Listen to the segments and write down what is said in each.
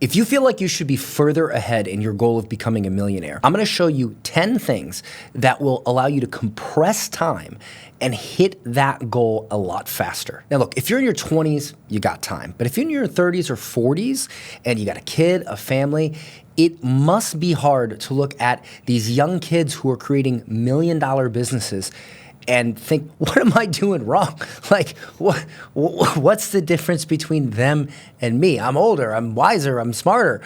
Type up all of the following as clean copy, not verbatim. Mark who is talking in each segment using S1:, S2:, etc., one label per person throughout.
S1: If you feel like you should be further ahead in your goal of becoming a millionaire, I'm gonna show you 10 things that will allow you to compress time and hit that goal a lot faster. Now look, if you're in your 20s, you got time. But if you're in your 30s or 40s and you got a kid, a family, it must be hard to look at these young kids who are creating million-dollar businesses and think, what am I doing wrong? Like, what's the difference between them and me? I'm older, I'm wiser, I'm smarter.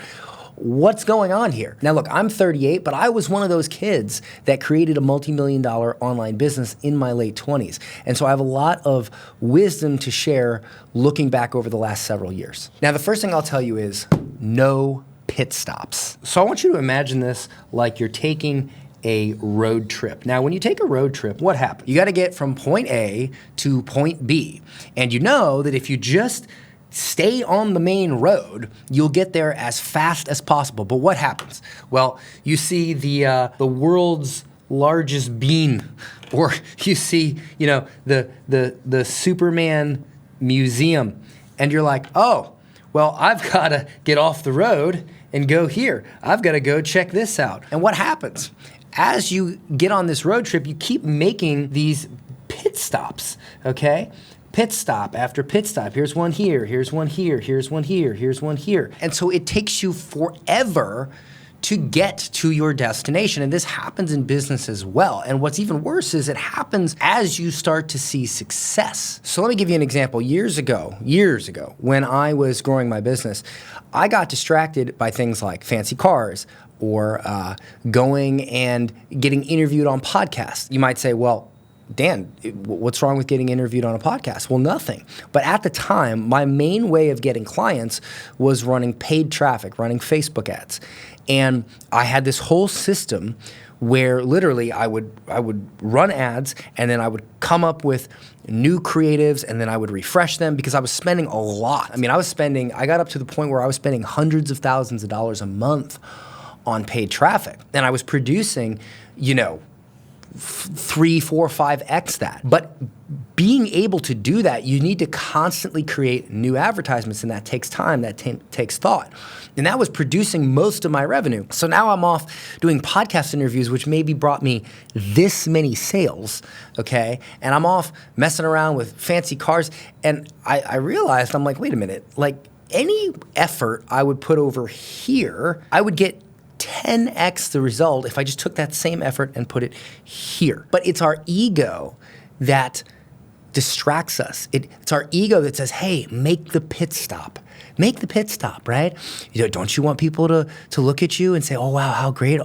S1: What's going on here? Now look, I'm 38, but I was one of those kids that created a multi-million-dollar online business in my late 20s. And so I have a lot of wisdom to share looking back over the last several years. Now the first thing I'll tell you is no pit stops. So I want you to imagine this like you're taking a road trip. Now, when you take a road trip, what happens? You gotta get from point A to point B. And you know that if you just stay on the main road, you'll get there as fast as possible. But what happens? Well, you see the world's largest bean, or you see, you know, the Superman museum, and you're like, oh, well, I've gotta get off the road and go here. I've gotta go check this out. And what happens? As you get on this road trip, you keep making these pit stops, okay? Pit stop after pit stop. Here's one here, here's one here, here's one here, here's one here. And so it takes you forever to get to your destination. And this happens in business as well. And what's even worse is it happens as you start to see success. So let me give you an example. Years ago, when I was growing my business, I got distracted by things like fancy cars, or going and getting interviewed on podcasts. You might say, well, Dan, what's wrong with getting interviewed on a podcast? Well, nothing. But at the time, my main way of getting clients was running paid traffic, running Facebook ads. And I had this whole system where literally I would run ads, and then I would come up with new creatives, and then I would refresh them because I was spending a lot. I mean, I got up to the point where I was spending hundreds of thousands of dollars a month on paid traffic. And I was producing, you know, 3, 4, 5x that. But being able to do that, you need to constantly create new advertisements, and that takes time, that takes thought. And that was producing most of my revenue. So now I'm off doing podcast interviews, which maybe brought me this many sales, okay? And I'm off messing around with fancy cars. And I realized, I'm like, wait a minute, like any effort I would put over here, I would get 10x the result if I just took that same effort and put it here. But it's our ego that distracts us. It's our ego that says, hey, make the pit stop. Make the pit stop, right? You know, don't you want people to look at you and say, oh, wow, how great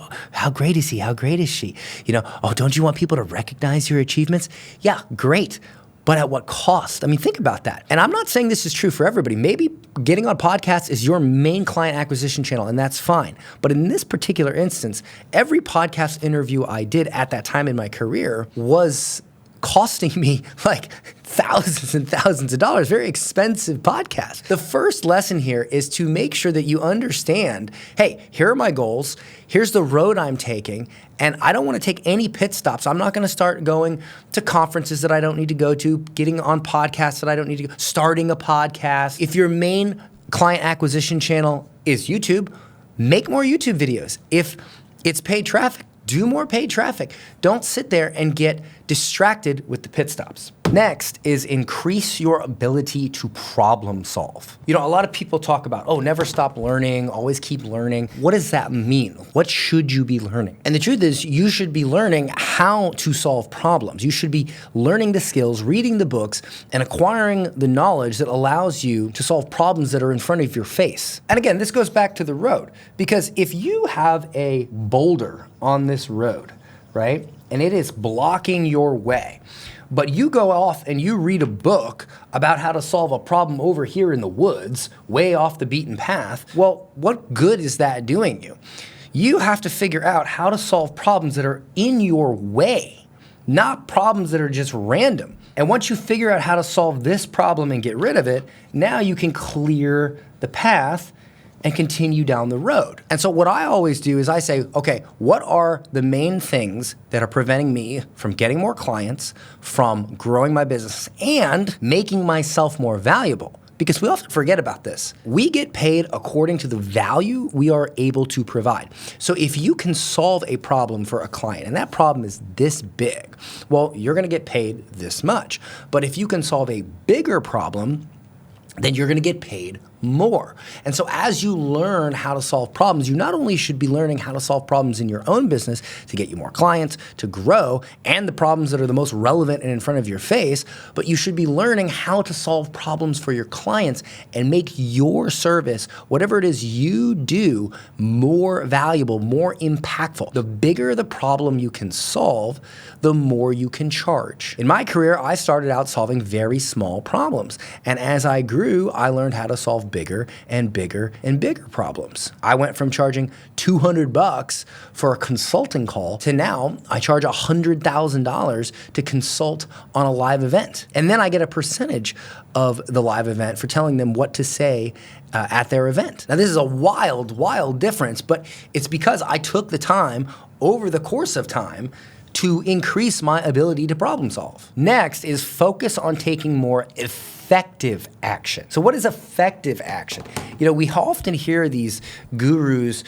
S1: is he? How great is she? You know, oh, don't you want people to recognize your achievements? Yeah, great. But at what cost? I mean, think about that. And I'm not saying this is true for everybody. Maybe getting on podcasts is your main client acquisition channel, and that's fine. But in this particular instance, every podcast interview I did at that time in my career was costing me like thousands and thousands of dollars, very expensive podcast. The first lesson here is to make sure that you understand, hey, here are my goals, here's the road I'm taking, and I don't want to take any pit stops. I'm not going to start going to conferences that I don't need to go to, getting on podcasts that I don't need to go, starting a podcast. If your main client acquisition channel is YouTube, make more YouTube videos. If it's paid traffic, do more paid traffic. Don't sit there and get distracted with the pit stops. Next is increase your ability to problem solve. You know, a lot of people talk about, oh, never stop learning, always keep learning. What does that mean? What should you be learning? And the truth is, you should be learning how to solve problems. You should be learning the skills, reading the books, and acquiring the knowledge that allows you to solve problems that are in front of your face. And again, this goes back to the road, because if you have a boulder on this road, right, and it is blocking your way, but you go off and you read a book about how to solve a problem over here in the woods, way off the beaten path, well, what good is that doing you? You have to figure out how to solve problems that are in your way, not problems that are just random. And once you figure out how to solve this problem and get rid of it, now you can clear the path and continue down the road. And so what I always do is I say, okay, what are the main things that are preventing me from getting more clients, from growing my business, and making myself more valuable? because we often forget about this. We get paid according to the value we are able to provide. So if you can solve a problem for a client, and that problem is this big, well, you're gonna get paid this much. But if you can solve a bigger problem, then you're gonna get paid more. And so as you learn how to solve problems, you not only should be learning how to solve problems in your own business to get you more clients, to grow, and the problems that are the most relevant and in front of your face, but you should be learning how to solve problems for your clients and make your service, whatever it is you do, more valuable, more impactful. The bigger the problem you can solve, the more you can charge. In my career, I started out solving very small problems. And as I grew, I learned how to solve bigger and bigger and bigger problems. I went from charging $200 for a consulting call to now I charge $100,000 to consult on a live event. And then I get a percentage of the live event for telling them what to say at their event. Now this is a wild, wild difference, but it's because I took the time over the course of time to increase my ability to problem solve. Next is focus on taking more effective action. So what is effective action? You know, we often hear these gurus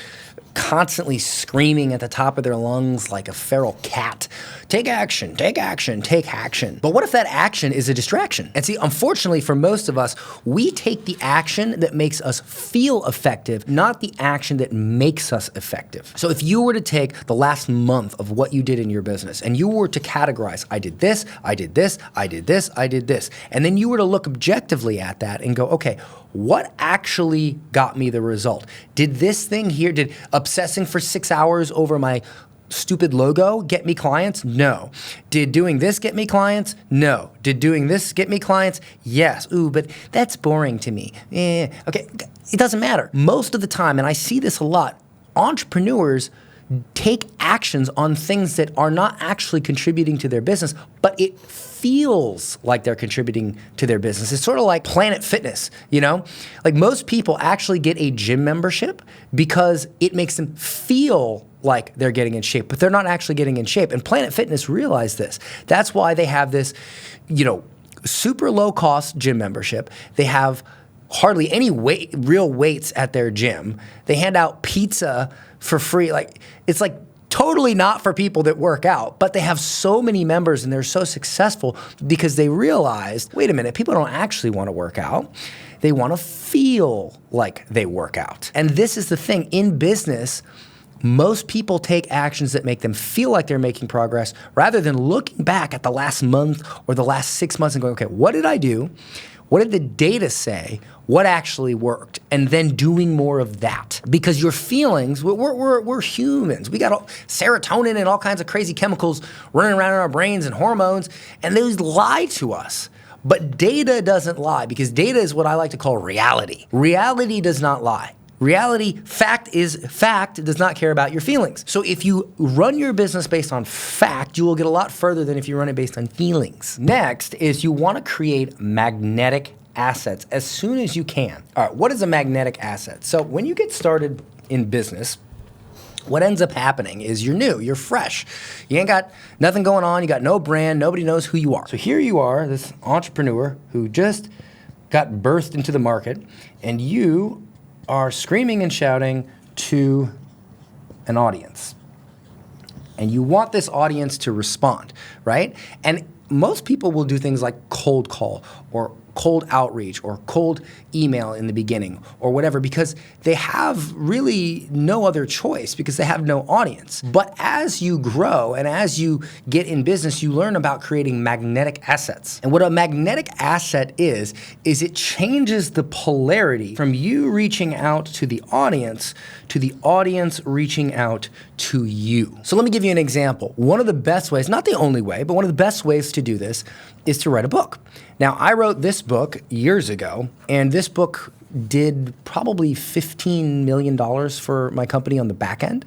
S1: constantly screaming at the top of their lungs like a feral cat, take action, take action, take action. But what if that action is a distraction? And see, unfortunately for most of us, we take the action that makes us feel effective, not the action that makes us effective. So if you were to take the last month of what you did in your business and you were to categorize, I did this, I did this, I did this, I did this, and then you were to look objectively at that and go, okay, what actually got me the result? Did this thing here, did obsessing for 6 hours over my stupid logo get me clients? No. Did doing this get me clients? No. Did doing this get me clients? Yes. Ooh, but that's boring to me. Okay, it doesn't matter. Most of the time, and I see this a lot, entrepreneurs take actions on things that are not actually contributing to their business, but it feels like they're contributing to their business. It's sort of like Planet Fitness, you know? Like most people actually get a gym membership because it makes them feel like they're getting in shape, but they're not actually getting in shape. And Planet Fitness realized this. That's why they have this, you know, super low cost gym membership. They have hardly any real weights at their gym. They hand out pizza for free. Like, it's like totally not for people that work out, but they have so many members and they're so successful because they realized, wait a minute, people don't actually want to work out. They want to feel like they work out. And this is the thing, in business, most people take actions that make them feel like they're making progress rather than looking back at the last month or the last 6 months and going, okay, what did I do? What did the data say? What actually worked? And then doing more of that. Because your feelings, we're humans. We got serotonin and all kinds of crazy chemicals running around in our brains and hormones, and those lie to us. But data doesn't lie, because data is what I like to call reality. Reality does not lie. Reality, fact is fact, does not care about your feelings. So if you run your business based on fact, you will get a lot further than if you run it based on feelings. Next is you want to create magnetic assets as soon as you can. All right, what is a magnetic asset? So when you get started in business, what ends up happening is you're new, you're fresh. You ain't got nothing going on, you got no brand, nobody knows who you are. So here you are, this entrepreneur who just got birthed into the market, and you are screaming and shouting to an audience. And you want this audience to respond, right? And most people will do things like cold call or cold outreach or cold email in the beginning or whatever, because they have really no other choice, because they have no audience. But as you grow and as you get in business, you learn about creating magnetic assets. And what a magnetic asset is it changes the polarity from you reaching out to the audience reaching out to you. So let me give you an example. One of the best ways, not the only way, but one of the best ways to do this is to write a book. Now, I wrote this book years ago, and this book did probably $15 million for my company on the back end.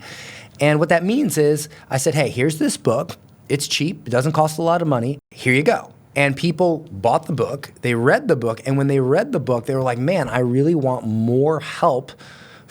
S1: And what that means is I said, hey, here's this book. It's cheap. It doesn't cost a lot of money. Here you go. And people bought the book. They read the book. And when they read the book, they were like, man, I really want more help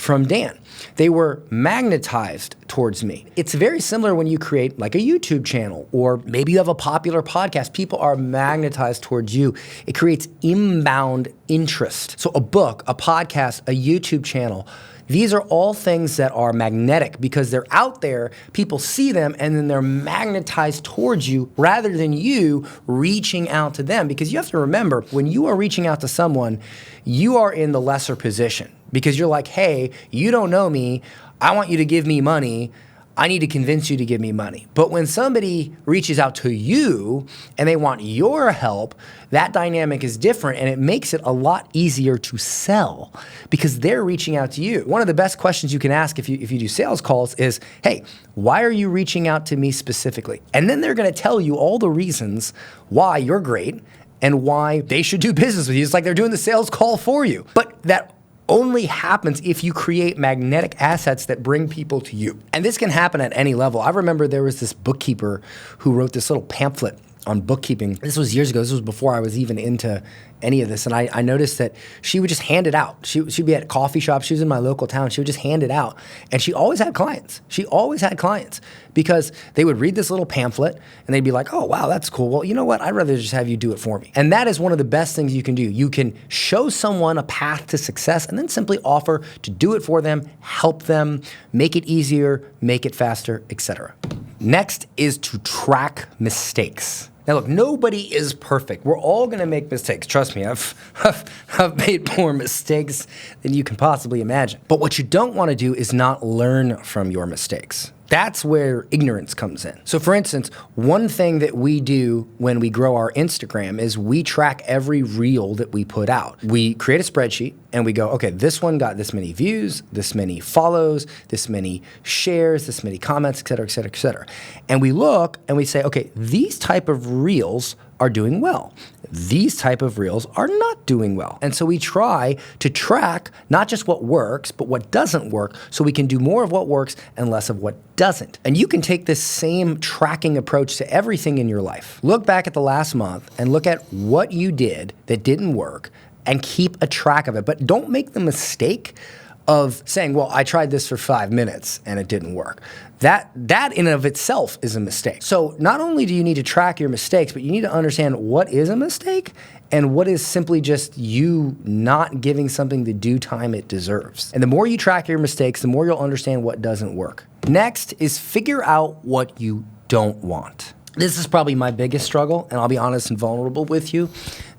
S1: from Dan. They were magnetized towards me. It's very similar when you create like a YouTube channel, or maybe you have a popular podcast. People are magnetized towards you. It creates inbound interest. So a book, a podcast, a YouTube channel, these are all things that are magnetic because they're out there, people see them, and then they're magnetized towards you rather than you reaching out to them. Because you have to remember, when you are reaching out to someone, you are in the lesser position because you're like, hey, you don't know me, I want you to give me money, I need to convince you to give me money. But when somebody reaches out to you and they want your help, that dynamic is different, and it makes it a lot easier to sell because they're reaching out to you. One of the best questions you can ask if you do sales calls is, hey, why are you reaching out to me specifically? And then they're gonna tell you all the reasons why you're great and why they should do business with you. It's like they're doing the sales call for you. But that only happens if you create magnetic assets that bring people to you. And this can happen at any level. I remember there was this bookkeeper who wrote this little pamphlet on bookkeeping. This was years ago. This was before I was even into any of this. And I noticed that she would just hand it out. She'd be at coffee shops. She was in my local town. She would just hand it out. And she always had clients. She always had clients because they would read this little pamphlet and they'd be like, oh, wow, that's cool. Well, you know what? I'd rather just have you do it for me. And that is one of the best things you can do. You can show someone a path to success and then simply offer to do it for them, help them, make it easier, make it faster, etc. Next is to track mistakes. Now look, nobody is perfect. We're all gonna make mistakes. Trust me, I've made more mistakes than you can possibly imagine. But what you don't wanna do is not learn from your mistakes. That's where ignorance comes in. So for instance, one thing that we do when we grow our Instagram is we track every reel that we put out. We create a spreadsheet and we go, okay, this one got this many views, this many follows, this many shares, this many comments, et cetera, et cetera, et cetera. And we look and we say, okay, these type of reels are doing well. These type of reels are not doing well. And so we try to track not just what works, but what doesn't work so we can do more of what works and less of what doesn't. And you can take this same tracking approach to everything in your life. Look back at the last month and look at what you did that didn't work and keep a track of it. But don't make the mistake of saying, well, I tried this for 5 minutes and it didn't work. That in and of itself is a mistake. So not only do you need to track your mistakes, but you need to understand what is a mistake and what is simply just you not giving something the due time it deserves. And the more you track your mistakes, the more you'll understand what doesn't work. Next is figure out what you don't want. This is probably my biggest struggle, and I'll be honest and vulnerable with you.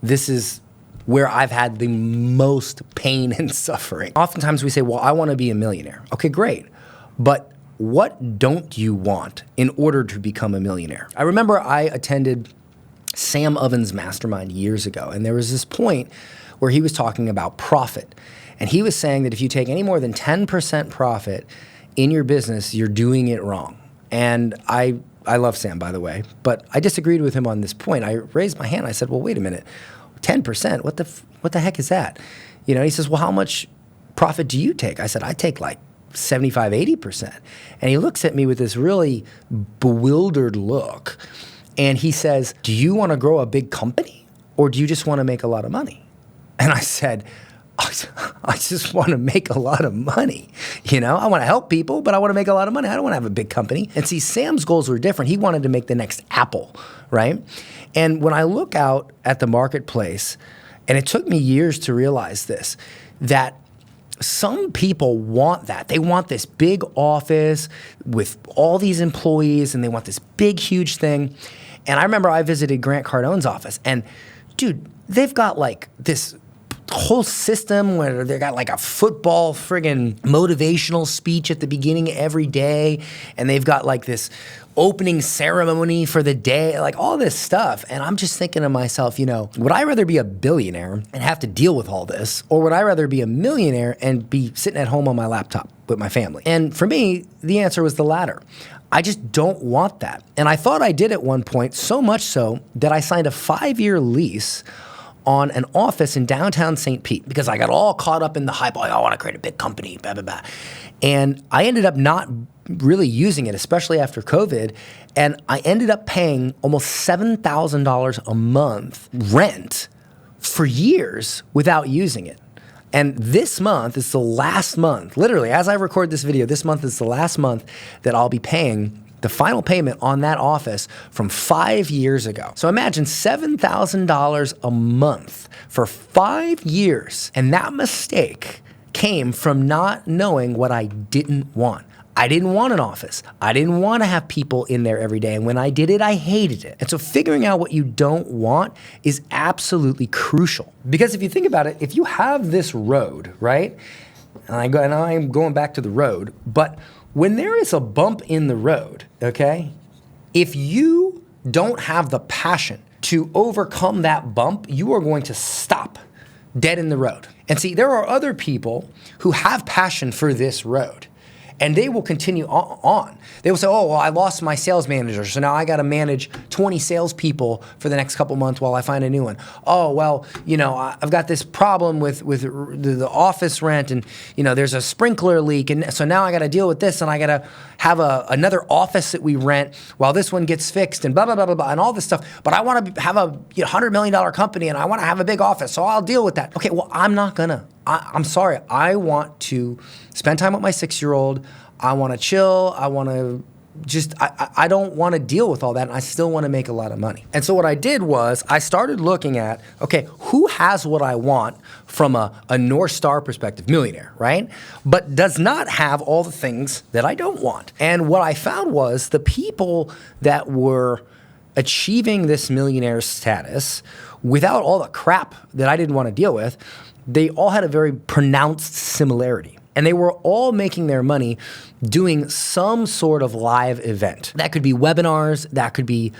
S1: This is where I've had the most pain and suffering. Oftentimes we say, well, I want to be a millionaire. Okay, great. But what don't you want in order to become a millionaire? I remember I attended Sam Oven's mastermind years ago, and there was this point where he was talking about profit. And he was saying that if you take any more than 10% profit in your business, you're doing it wrong. And I love Sam, by the way, but I disagreed with him on this point. I raised my hand. I said, well, wait a minute. 10%, what the heck is that? You know, he says, well, how much profit do you take? I said, I take like 75, 80%. And he looks at me with this really bewildered look. And he says, do you want to grow a big company or do you just want to make a lot of money? And I said, I just want to make a lot of money. You know, I want to help people, but I want to make a lot of money. I don't want to have a big company. And see, Sam's goals were different. He wanted to make the next Apple, right? And when I look out at the marketplace, and it took me years to realize this, that some people want that. They want this big office with all these employees, and they want this big, huge thing. And I remember I visited Grant Cardone's office, and dude, they've got like this whole system where they got like a football friggin' motivational speech at the beginning every day, and they've got like this opening ceremony for the day, like all this stuff. And I'm just thinking to myself, you know, would I rather be a billionaire and have to deal with all this, or would I rather be a millionaire and be sitting at home on my laptop with my family? And for me, the answer was the latter. I just don't want that. And I thought I did at one point, so much so that I signed a 5-year lease on an office in downtown St. Pete because I got all caught up in the hype. Oh, I want to create a big company, blah, blah, blah. And I ended up not really using it, especially after COVID. And I ended up paying almost $7,000 a month rent for years without using it. And this month is the last month, literally, as I record this video, this month is the last month that I'll be paying the final payment on that office from 5 years ago. So imagine $7,000 a month for 5 years. And that mistake came from not knowing what I didn't want. I didn't want an office. I didn't want to have people in there every day. And when I did it, I hated it. And so figuring out what you don't want is absolutely crucial. Because if you think about it, if you have this road, right? And I'm going back to the road, but when there is a bump in the road, okay, if you don't have the passion to overcome that bump, you are going to stop dead in the road. And see, there are other people who have passion for this road, and they will continue on. They will say, oh, well, I lost my sales manager, so now I got to manage 20 salespeople for the next couple months while I find a new one. Oh, well, you know, I've got this problem with the office rent, and, you know, there's a sprinkler leak, and so now I got to deal with this, and I got to have another office that we rent while this one gets fixed, and blah, blah, blah, blah, blah, and all this stuff. But I want to have a $100 million company, and I want to have a big office, so I'll deal with that. Okay, well, I'm not gonna. I'm sorry. I want to spend time with my 6-year-old. I want to chill. I want to just, I don't want to deal with all that, and I still want to make a lot of money. And so what I did was I started looking at, okay, who has what I want from a North Star perspective, Millionaire, right? But does not have all the things that I don't want. And what I found was the people that were achieving this millionaire status without all the crap that I didn't want to deal with, they all had a very pronounced similarity. And they were all making their money doing some sort of live event. That could be webinars, that could be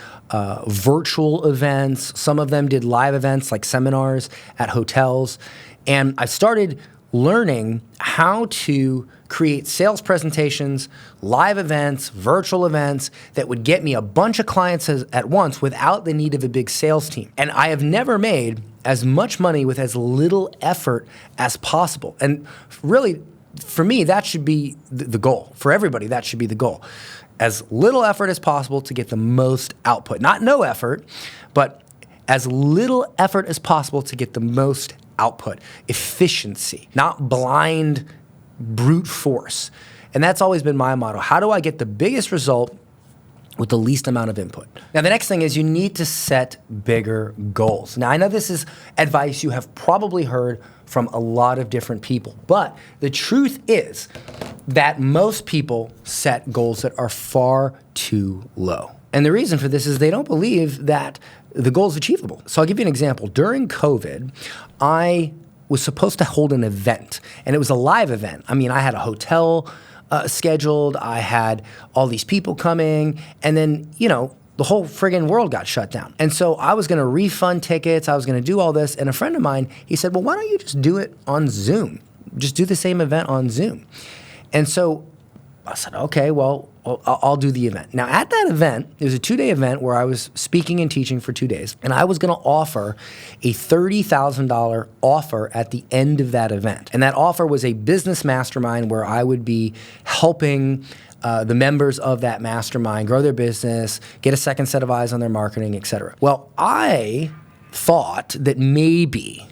S1: virtual events. Some of them did live events like seminars at hotels. And I started learning how to create sales presentations, live events, virtual events that would get me a bunch of clients at once without the need of a big sales team. And I have never made as much money with as little effort as possible. And really, for me, that should be the goal. For everybody, that should be the goal. As little effort as possible to get the most output. Not no effort, but as little effort as possible to get the most output. Efficiency, not blind brute force. And that's always been my motto. How do I get the biggest result with the least amount of input? Now, the next thing is you need to set bigger goals. Now, I know this is advice you have probably heard from a lot of different people, but the truth is that most people set goals that are far too low. And the reason for this is they don't believe that the goal is achievable. So I'll give you an example. During COVID, I was supposed to hold an event, and it was a live event. I mean, I had a hotel scheduled, I had all these people coming, and then, you know, the whole friggin' world got shut down. And so I was gonna refund tickets, I was gonna do all this, and a friend of mine, he said, well, why don't you just do it on Zoom? Just do the same event on Zoom. And so I said, okay, well, I'll do the event. Now, at that event, it was a 2-day event where I was speaking and teaching for 2 days, and I was gonna offer a $30,000 offer at the end of that event. And that offer was a business mastermind where I would be helping the members of that mastermind grow their business, get a second set of eyes on their marketing, et cetera. Well, I thought that maybe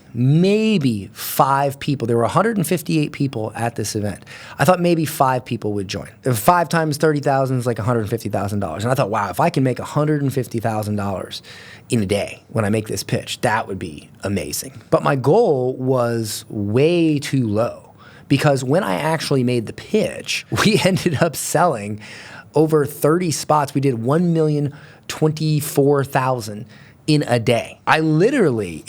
S1: 5 people, there were 158 people at this event. I thought maybe 5 people would join. If 5 times 30,000 is like $150,000. And I thought, wow, if I can make $150,000 in a day when I make this pitch, that would be amazing. But my goal was way too low, because when I actually made the pitch, we ended up selling over 30 spots. We did 1,024,000 in a day. I literally,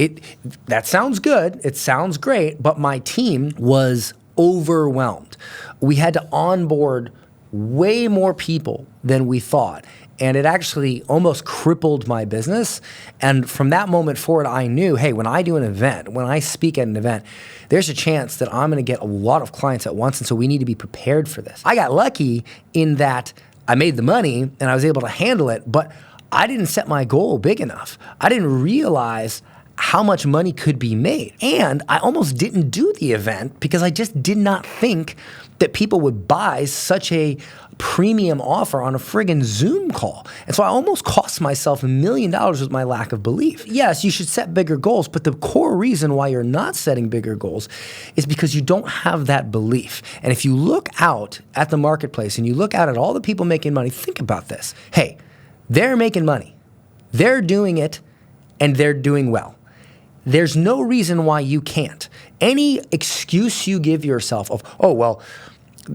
S1: that sounds good, it sounds great, but my team was overwhelmed. We had to onboard way more people than we thought, and it actually almost crippled my business. And from that moment forward, I knew, hey, when I do an event, when I speak at an event, there's a chance that I'm gonna get a lot of clients at once, and so we need to be prepared for this. I got lucky in that I made the money and I was able to handle it, but I didn't set my goal big enough. I didn't realize how much money could be made. And I almost didn't do the event because I just did not think that people would buy such a premium offer on a friggin' Zoom call. And so I almost cost myself $1 million with my lack of belief. Yes, you should set bigger goals, but the core reason why you're not setting bigger goals is because you don't have that belief. And if you look out at the marketplace and you look out at all the people making money, think about this. Hey, they're making money. They're doing it, and they're doing well. There's no reason why you can't. Any excuse you give yourself of, oh, well,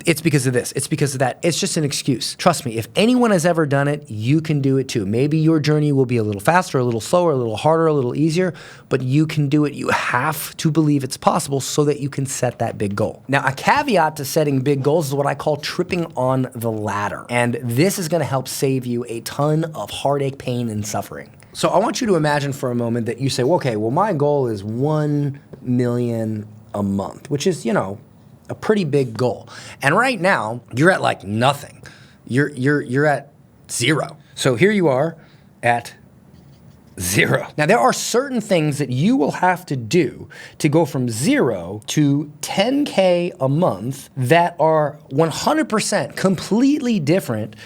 S1: it's because of this, it's because of that, it's just an excuse. Trust me, if anyone has ever done it, you can do it too. Maybe your journey will be a little faster, a little slower, a little harder, a little easier, but you can do it. You have to believe it's possible so that you can set that big goal. Now, a caveat to setting big goals is what I call tripping on the ladder. And this is gonna help save you a ton of heartache, pain, and suffering. So I want you to imagine for a moment that you say, well, okay, well, my goal is 1 million a month, which is, you know, a pretty big goal. And right now, you're at like nothing. You're at zero. So here you are at zero. Now, there are certain things that you will have to do to go from 0 to 10K a month that are 100% completely different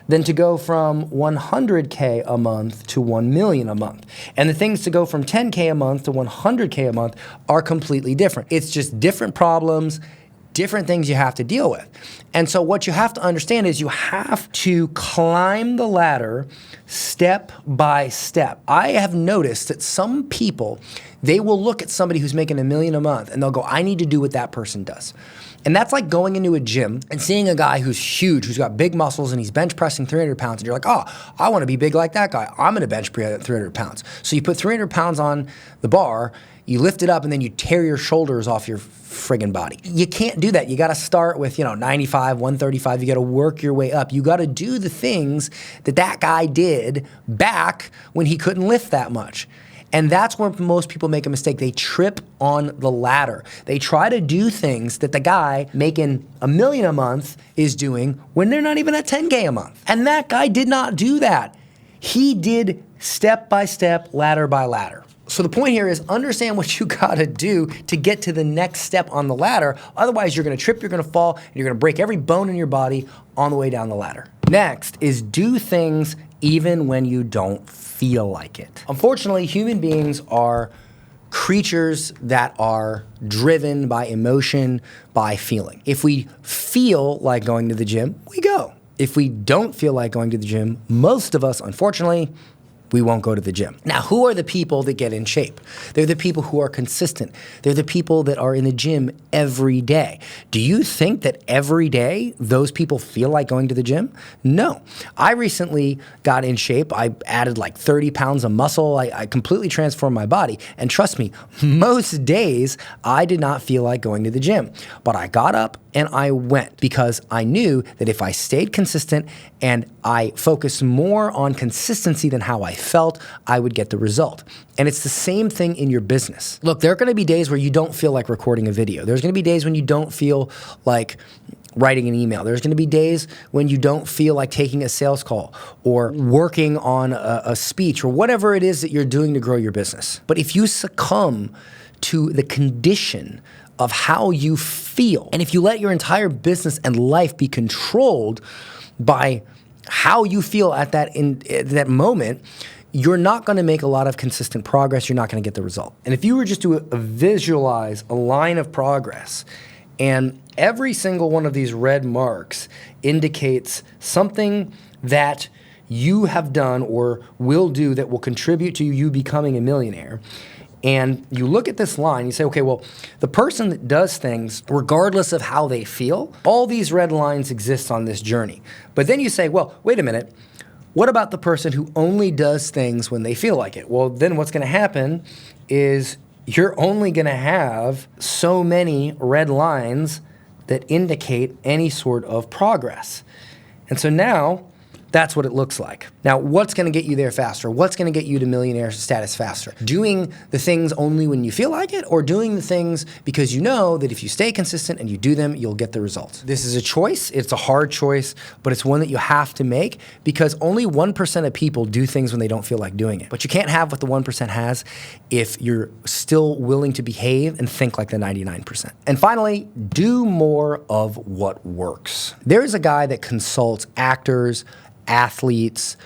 S1: than to go from 100K a month to 1 million a month. And the things to go from 10K a month to 100K a month are completely different. It's just different problems, different things you have to deal with. And so what you have to understand is you have to climb the ladder step by step. I have noticed that some people, they will look at somebody who's making $1 million a month and they'll go, I need to do what that person does. And that's like going into a gym and seeing a guy who's huge, who's got big muscles and he's bench pressing 300 pounds and you're like, oh, I wanna be big like that guy. I'm gonna bench 300 pounds. So you put 300 pounds on the bar, you lift it up and then you tear your shoulders off your friggin' body. You can't do that. You gotta start with, 95, 135. You gotta work your way up. You gotta do the things that that guy did back when he couldn't lift that much. And that's where most people make a mistake. They trip on the ladder. They try to do things that the guy making $1 million a month is doing when they're not even at 10K a month. And that guy did not do that. He did step by step, ladder by ladder. So the point here is understand what you gotta do to get to the next step on the ladder. Otherwise, you're gonna trip, you're gonna fall, and you're gonna break every bone in your body on the way down the ladder. Next is do things even when you don't feel like it. Unfortunately, human beings are creatures that are driven by emotion, by feeling. If we feel like going to the gym, we go. If we don't feel like going to the gym, most of us, unfortunately, we won't go to the gym. Now, who are the people that get in shape? They're the people who are consistent. They're the people that are in the gym every day. Do you think that every day those people feel like going to the gym? No. I recently got in shape. I added like 30 pounds of muscle. I completely transformed my body. And trust me, most days I did not feel like going to the gym. But I got up and I went because I knew that if I stayed consistent and I focused more on consistency than how I felt, I would get the result. And it's the same thing in your business. Look, there are gonna be days where you don't feel like recording a video. There's gonna be days when you don't feel like writing an email. There's gonna be days when you don't feel like taking a sales call or working on a speech or whatever it is that you're doing to grow your business. But if you succumb to the condition of how you feel, and if you let your entire business and life be controlled by how you feel at that moment, you're not gonna make a lot of consistent progress, you're not gonna get the result. And if you were just to visualize a line of progress, and every single one of these red marks indicates something that you have done or will do that will contribute to you becoming a millionaire, and you look at this line, you say, okay, well, the person that does things regardless of how they feel, all these red lines exist on this journey. But then you say, well, wait a minute, what about the person who only does things when they feel like it? Well, then what's gonna happen is you're only gonna have so many red lines that indicate any sort of progress. And so now, That's what it looks like. Now, what's gonna get you there faster? What's gonna get you to millionaire status faster? Doing the things only when you feel like it, or doing the things because you know that if you stay consistent and you do them, you'll get the results? This is a choice. It's a hard choice, but it's one that you have to make because only 1% of people do things when they don't feel like doing it. But you can't have what the 1% has if you're still willing to behave and think like the 99%. And finally, do more of what works. There's a guy that consults actors, athletes,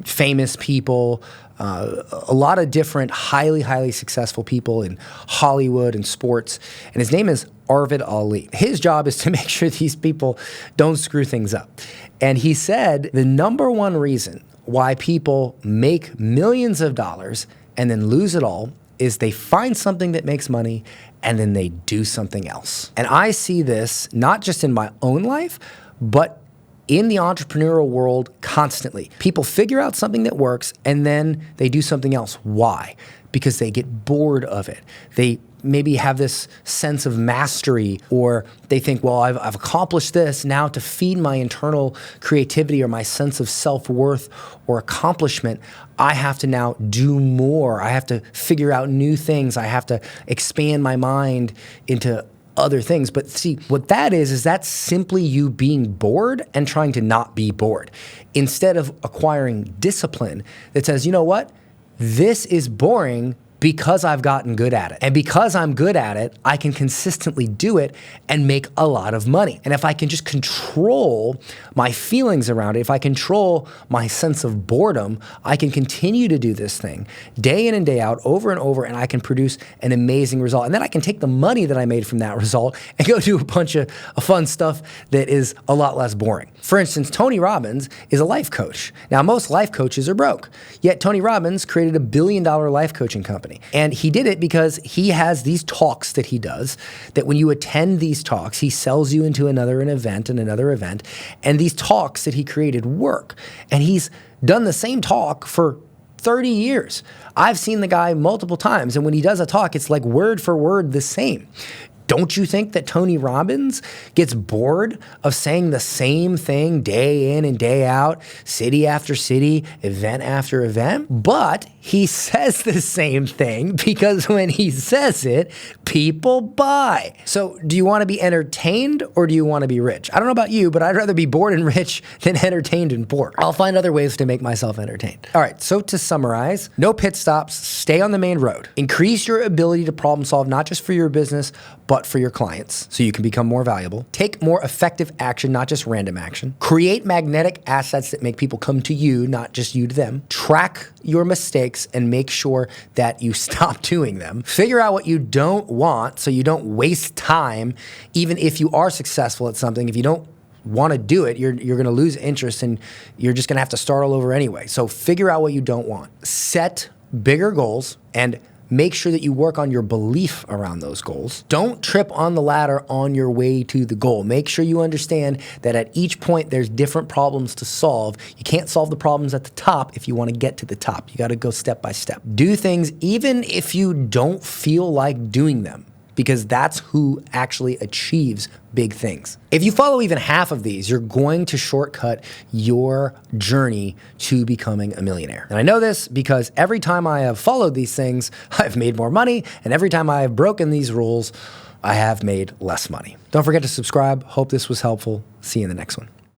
S1: famous people, a lot of different highly successful people in Hollywood and sports, and his name is Arvid Ali. His job is to make sure these people don't screw things up. And he said the number one reason why people make millions of dollars and then lose it all is they find something that makes money and then they do something else. And I see this not just in my own life, but in the entrepreneurial world constantly. People figure out something that works and then they do something else. Why? Because they get bored of it. They maybe have this sense of mastery, or they think, well, I've accomplished this. Now to feed my internal creativity or my sense of self-worth or accomplishment, I have to now do more. I have to figure out new things. I have to expand my mind into other things. But see, what that is that's simply you being bored and trying to not be bored, instead of acquiring discipline that says, you know what, this is boring because I've gotten good at it. And because I'm good at it, I can consistently do it and make a lot of money. And if I can just control my feelings around it, if I control my sense of boredom, I can continue to do this thing day in and day out, over and over, and I can produce an amazing result. And then I can take the money that I made from that result and go do a bunch of fun stuff that is a lot less boring. For instance, Tony Robbins is a life coach. Now, most life coaches are broke, yet Tony Robbins created a $1 billion life coaching company. And he did it because he has these talks that he does, that when you attend these talks, he sells you into another event and another event. And these talks that he created work. And he's done the same talk for 30 years. I've seen the guy multiple times. And when he does a talk, it's like word for word the same. Don't you think that Tony Robbins gets bored of saying the same thing day in and day out, city after city, event after event? But he says the same thing because when he says it, people buy. So do you want to be entertained or do you want to be rich? I don't know about you, but I'd rather be bored and rich than entertained and poor. I'll find other ways to make myself entertained. All right, so to summarize, no pit stops, stay on the main road. Increase your ability to problem solve, not just for your business, but for your clients, so you can become more valuable. Take more effective action, not just random action. Create magnetic assets that make people come to you, not just you to them. Track your mistakes and make sure that you stop doing them. Figure out what you don't want so you don't waste time, even if you are successful at something. If you don't want to do it, you're going to lose interest and you're just going to have to start all over anyway. So figure out what you don't want. Set bigger goals and make sure that you work on your belief around those goals. Don't trip on the ladder on your way to the goal. Make sure you understand that at each point there's different problems to solve. You can't solve the problems at the top if you want to get to the top. You got to go step by step. Do things even if you don't feel like doing them, because that's who actually achieves big things. If you follow even half of these, you're going to shortcut your journey to becoming a millionaire. And I know this because every time I have followed these things, I've made more money, and every time I have broken these rules, I have made less money. Don't forget to subscribe. Hope this was helpful. See you in the next one.